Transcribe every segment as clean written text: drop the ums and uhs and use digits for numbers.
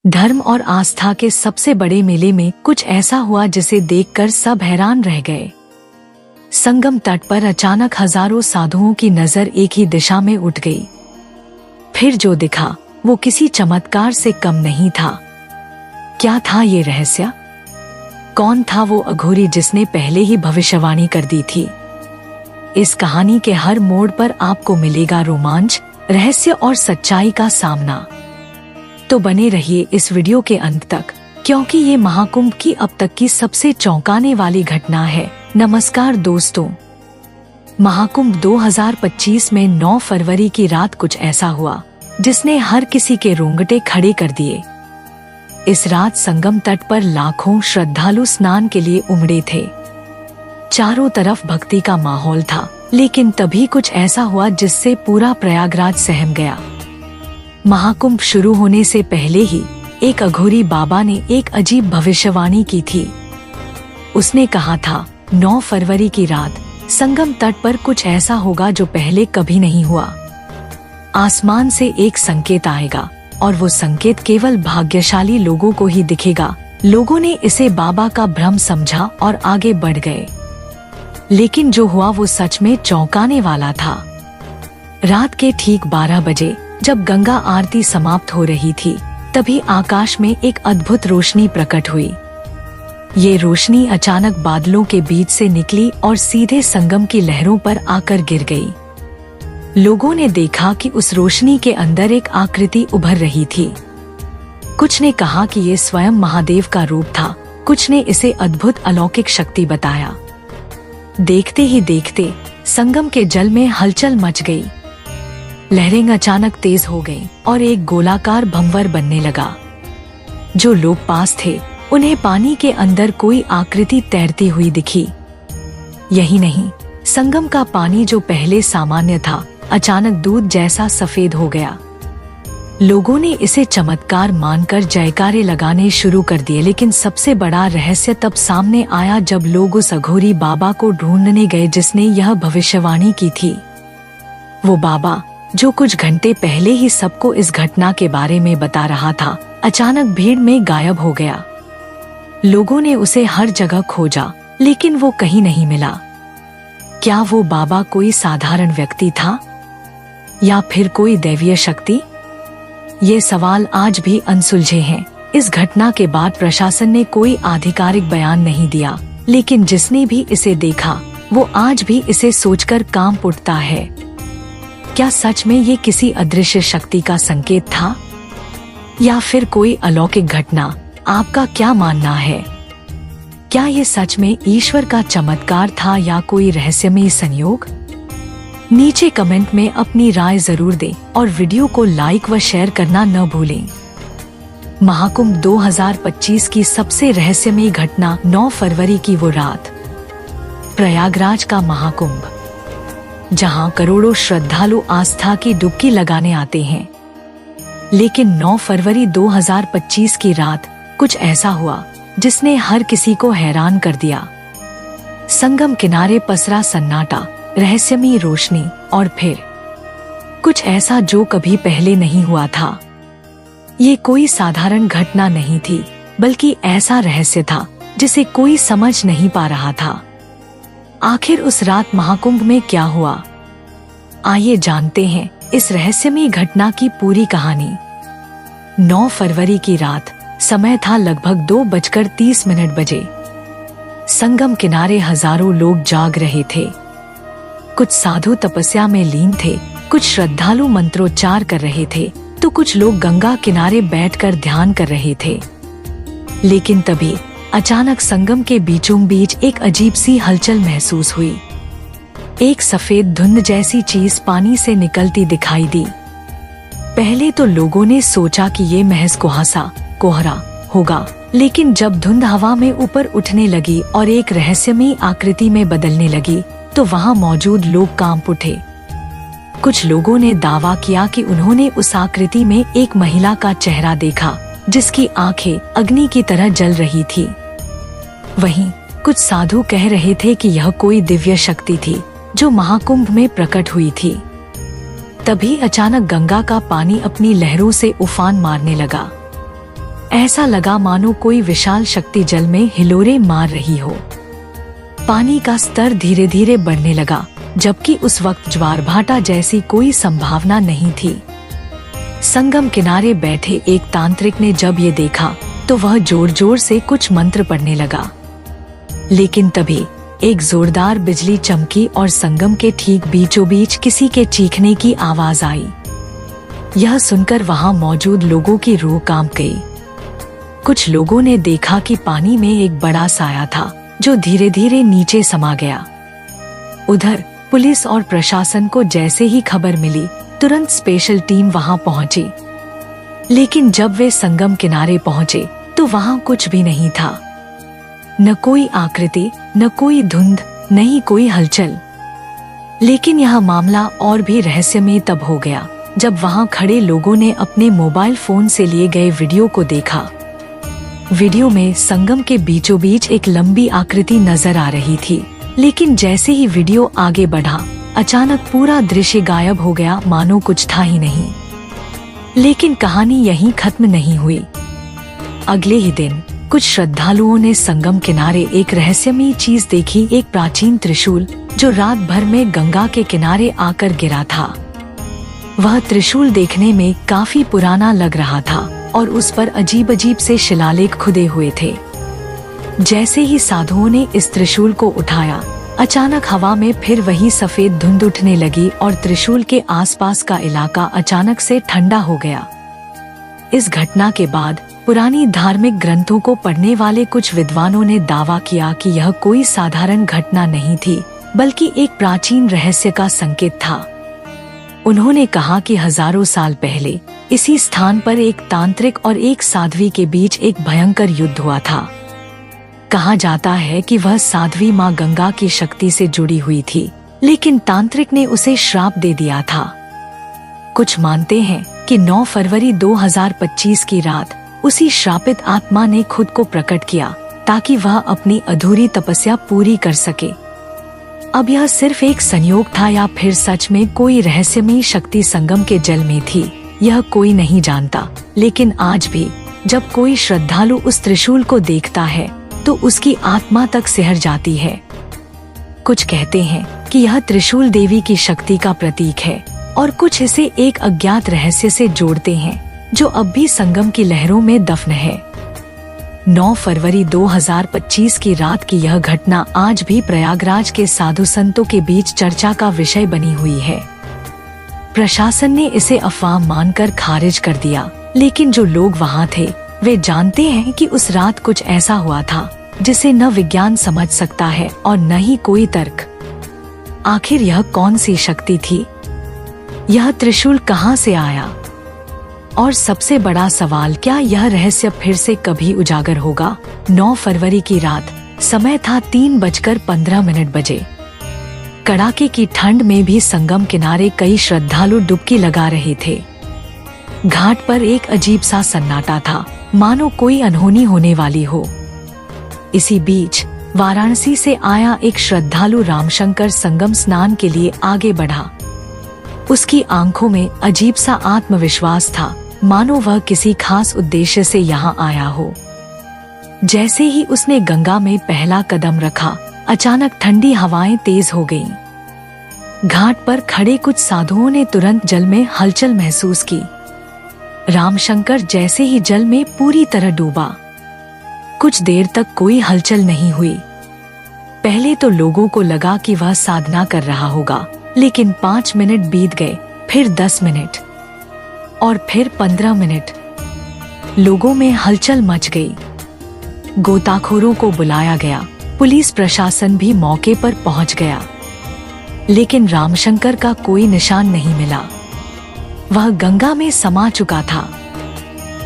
धर्म और आस्था के सबसे बड़े मेले में कुछ ऐसा हुआ जिसे देखकर सब हैरान रह गए। संगम तट पर अचानक हजारों साधुओं की नजर एक ही दिशा में उठ गई। फिर जो दिखा वो किसी चमत्कार से कम नहीं था। क्या था ये रहस्य? कौन था वो अघोरी जिसने पहले ही भविष्यवाणी कर दी थी? इस कहानी के हर मोड़ पर आपको मिलेगा रोमांच, रहस्य और सच्चाई का सामना। तो बने रहिए इस वीडियो के अंत तक, क्योंकि ये महाकुंभ की अब तक की सबसे चौंकाने वाली घटना है। नमस्कार दोस्तों, महाकुंभ 2025 में 9 फरवरी की रात कुछ ऐसा हुआ जिसने हर किसी के रोंगटे खड़े कर दिए। इस रात संगम तट पर लाखों श्रद्धालु स्नान के लिए उमड़े थे। चारों तरफ भक्ति का माहौल था, लेकिन तभी कुछ ऐसा हुआ जिससे पूरा प्रयागराज सहम गया। महाकुंभ शुरू होने से पहले ही एक अघोरी बाबा ने एक अजीब भविष्यवाणी की थी। उसने कहा था 9 फरवरी की रात संगम तट पर कुछ ऐसा होगा जो पहले कभी नहीं हुआ। आसमान से एक संकेत आएगा और वो संकेत केवल भाग्यशाली लोगों को ही दिखेगा। लोगों ने इसे बाबा का भ्रम समझा और आगे बढ़ गए, लेकिन जो हुआ वो सच में चौंकाने वाला था। रात के ठीक 12 बजे जब गंगा आरती समाप्त हो रही थी, तभी आकाश में एक अद्भुत रोशनी प्रकट हुई। ये रोशनी अचानक बादलों के बीच से निकली और सीधे संगम की लहरों पर आकर गिर गई। लोगों ने देखा कि उस रोशनी के अंदर एक आकृति उभर रही थी। कुछ ने कहा कि ये स्वयं महादेव का रूप था, कुछ ने इसे अद्भुत अलौकिक शक्ति बताया। देखते ही देखते संगम के जल में हलचल मच गई। लहरें अचानक तेज हो गईं और एक गोलाकार भंवर बनने लगा। जो लोग पास थे उन्हें पानी के अंदर कोई आकृति तैरती हुई दिखी। यही नहीं, संगम का पानी जो पहले सामान्य था, अचानक दूध जैसा सफेद हो गया। लोगों ने इसे चमत्कार मानकर जयकारे लगाने शुरू कर दिए, लेकिन सबसे बड़ा रहस्य तब सामने आया जब लोग उस अघोरी बाबा को ढूंढने गए जिसने यह भविष्यवाणी की थी। वो बाबा जो कुछ घंटे पहले ही सबको इस घटना के बारे में बता रहा था, अचानक भीड़ में गायब हो गया। लोगों ने उसे हर जगह खोजा, लेकिन वो कहीं नहीं मिला। क्या वो बाबा कोई साधारण व्यक्ति था या फिर कोई दैवीय शक्ति? ये सवाल आज भी अनसुलझे हैं। इस घटना के बाद प्रशासन ने कोई आधिकारिक बयान नहीं दिया, लेकिन जिसने भी इसे देखा वो आज भी इसे सोचकर कांप उठता है। क्या सच में ये किसी अदृश्य शक्ति का संकेत था या फिर कोई अलौकिक घटना? आपका क्या मानना है? क्या ये सच में ईश्वर का चमत्कार था या कोई रहस्यमयी संयोग? नीचे कमेंट में अपनी राय जरूर दें और वीडियो को लाइक व शेयर करना न भूलें। महाकुंभ 2025 की सबसे रहस्यमयी घटना 9 फरवरी की वो रात। प्रयागराज का महाकुंभ, जहां करोड़ों श्रद्धालु आस्था की डुबकी लगाने आते हैं, लेकिन 9 फरवरी 2025 की रात कुछ ऐसा हुआ जिसने हर किसी को हैरान कर दिया। संगम किनारे पसरा सन्नाटा, रहस्यमयी रोशनी और फिर कुछ ऐसा जो कभी पहले नहीं हुआ था। ये कोई साधारण घटना नहीं थी, बल्कि ऐसा रहस्य था जिसे कोई समझ नहीं पा रहा था। आखिर उस रात महाकुंभ में क्या हुआ? आइए जानते हैं इस रहस्यमयी घटना की पूरी कहानी। 9 फरवरी की रात, समय था लगभग 2:30 बजे। संगम किनारे हजारों लोग जाग रहे थे। कुछ साधु तपस्या में लीन थे, कुछ श्रद्धालु मंत्रोच्चार कर रहे थे, तो कुछ लोग गंगा किनारे बैठकर ध्यान कर रहे थे। लेकिन तभी अचानक संगम के बीचों बीच एक अजीब सी हलचल महसूस हुई। एक सफेद धुंध जैसी चीज पानी से निकलती दिखाई दी। पहले तो लोगों ने सोचा कि ये महज कोहरा होगा, लेकिन जब धुंध हवा में ऊपर उठने लगी और एक रहस्यमयी आकृति में बदलने लगी, तो वहां मौजूद लोग कांप उठे। कुछ लोगों ने दावा किया कि उन्होंने उस आकृति में एक महिला का चेहरा देखा, जिसकी आंखें अग्नि की तरह जल रही थी। वहीं कुछ साधु कह रहे थे कि यह कोई दिव्य शक्ति थी जो महाकुंभ में प्रकट हुई थी। तभी अचानक गंगा का पानी अपनी लहरों से उफान मारने लगा। ऐसा लगा मानो कोई विशाल शक्ति जल में हिलोरे मार रही हो। पानी का स्तर धीरे धीरे बढ़ने लगा, जबकि उस वक्त ज्वार भाटा जैसी कोई संभावना नहीं थी। संगम किनारे बैठे एक तांत्रिक ने जब ये देखा तो वह जोर जोर से कुछ मंत्र पढ़ने लगा। लेकिन तभी एक जोरदार बिजली चमकी और संगम के ठीक बीचों बीच किसी के चीखने की आवाज आई। यह सुनकर वहां मौजूद लोगों की रूह कांप गई। कुछ लोगों ने देखा कि पानी में एक बड़ा साया था जो धीरे धीरे नीचे समा गया। उधर पुलिस और प्रशासन को जैसे ही खबर मिली, तुरंत स्पेशल टीम वहां पहुंची। लेकिन जब वे संगम किनारे पहुंचे तो वहां कुछ भी नहीं था। न कोई आकृति, न कोई धुंध, न ही कोई हलचल। लेकिन यह मामला और भी रहस्यमय तब हो गया जब वहां खड़े लोगों ने अपने मोबाइल फोन से लिए गए वीडियो को देखा। वीडियो में संगम के बीचों बीच एक लंबी आकृति नजर आ रही थी, लेकिन जैसे ही वीडियो आगे बढ़ा, अचानक पूरा दृश्य गायब हो गया, मानो कुछ था ही नहीं। लेकिन कहानी यहीं खत्म नहीं हुई। अगले ही दिन कुछ श्रद्धालुओं ने संगम किनारे एक रहस्यमयी चीज देखी, एक प्राचीन त्रिशूल जो रात भर में गंगा के किनारे आकर गिरा था। वह त्रिशूल देखने में काफी पुराना लग रहा था और उस पर अजीब अजीब से शिलालेख खुदे हुए थे। जैसे ही साधुओं ने इस त्रिशूल को उठाया, अचानक हवा में फिर वही सफेद धुंध उठने लगी और त्रिशूल के आसपास का इलाका अचानक से ठंडा हो गया। इस घटना के बाद पुरानी धार्मिक ग्रंथों को पढ़ने वाले कुछ विद्वानों ने दावा किया कि यह कोई साधारण घटना नहीं थी, बल्कि एक प्राचीन रहस्य का संकेत था। उन्होंने कहा कि हजारों साल पहले इसी स्थान पर एक तांत्रिक और एक साध्वी के बीच एक भयंकर युद्ध हुआ था। कहा जाता है कि वह साध्वी मां गंगा की शक्ति से जुड़ी हुई थी, लेकिन तांत्रिक ने उसे श्राप दे दिया था। कुछ मानते हैं कि 9 फरवरी 2025 की रात उसी श्रापित आत्मा ने खुद को प्रकट किया ताकि वह अपनी अधूरी तपस्या पूरी कर सके। अब यह सिर्फ एक संयोग था या फिर सच में कोई रहस्यमयी शक्ति संगम के जल में थी, यह कोई नहीं जानता। लेकिन आज भी जब कोई श्रद्धालु उस त्रिशूल को देखता है तो उसकी आत्मा तक सिहर जाती है। कुछ कहते हैं कि यह त्रिशूल देवी की शक्ति का प्रतीक है और कुछ इसे एक अज्ञात रहस्य से जोड़ते हैं जो अब भी संगम की लहरों में दफन है। 9 फरवरी 2025 की रात की यह घटना आज भी प्रयागराज के साधु संतों के बीच चर्चा का विषय बनी हुई है। प्रशासन ने इसे अफवाह मानकर खारिज कर दिया, लेकिन जो लोग वहां थे वे जानते हैं कि उस रात कुछ ऐसा हुआ था जिसे न विज्ञान समझ सकता है और न ही कोई तर्क। आखिर यह कौन सी शक्ति थी? यह त्रिशूल कहां से आया? और सबसे बड़ा सवाल, क्या यह रहस्य फिर से कभी उजागर होगा? 9 फरवरी की रात, समय था 3:15 बजे। कड़ाके की ठंड में भी संगम किनारे कई श्रद्धालु डुबकी लगा रहे थे। घाट पर एक अजीब सा सन्नाटा था, मानो कोई अनहोनी होने वाली हो। इसी बीच वाराणसी से आया एक श्रद्धालु रामशंकर संगम स्नान के लिए आगे बढ़ा। उसकी आंखों में अजीब सा आत्मविश्वास था, मानो वह किसी खास उद्देश्य से यहाँ आया हो। जैसे ही उसने गंगा में पहला कदम रखा, अचानक ठंडी हवाएं तेज हो गईं। घाट पर खड़े कुछ साधुओं ने तुरंत जल में हलचल महसूस की। रामशंकर जैसे ही जल में पूरी तरह डूबा। कुछ देर तक कोई हलचल नहीं हुई। पहले तो लोगों को लगा कि वह साधना कर रहा होगा, लेकिन 5 मिनट बीत गए, फिर 10 मिनट और फिर 15 मिनट। लोगों में हलचल मच गई। गोताखोरों को बुलाया गया, पुलिस प्रशासन भी मौके पर पहुंच गया, लेकिन रामशंकर का कोई निशान नहीं मिला। वह गंगा में समा चुका था।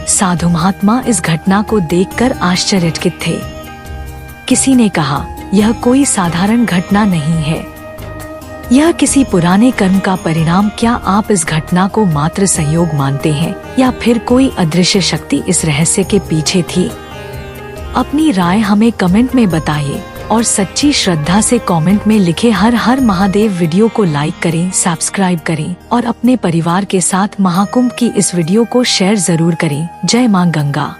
साधु महात्मा इस घटना को देखकर आश्चर्यचकित थे। किसी ने कहा, यह कोई साधारण घटना नहीं है, यह किसी पुराने कर्म का परिणाम। क्या आप इस घटना को मात्र संयोग मानते हैं या फिर कोई अदृश्य शक्ति इस रहस्य के पीछे थी? अपनी राय हमें कमेंट में बताइए और सच्ची श्रद्धा से कमेंट में लिखे हर हर महादेव वीडियो को लाइक करें, सब्सक्राइब करें और अपने परिवार के साथ महाकुंभ की इस वीडियो को शेयर जरूर करें। जय मां गंगा।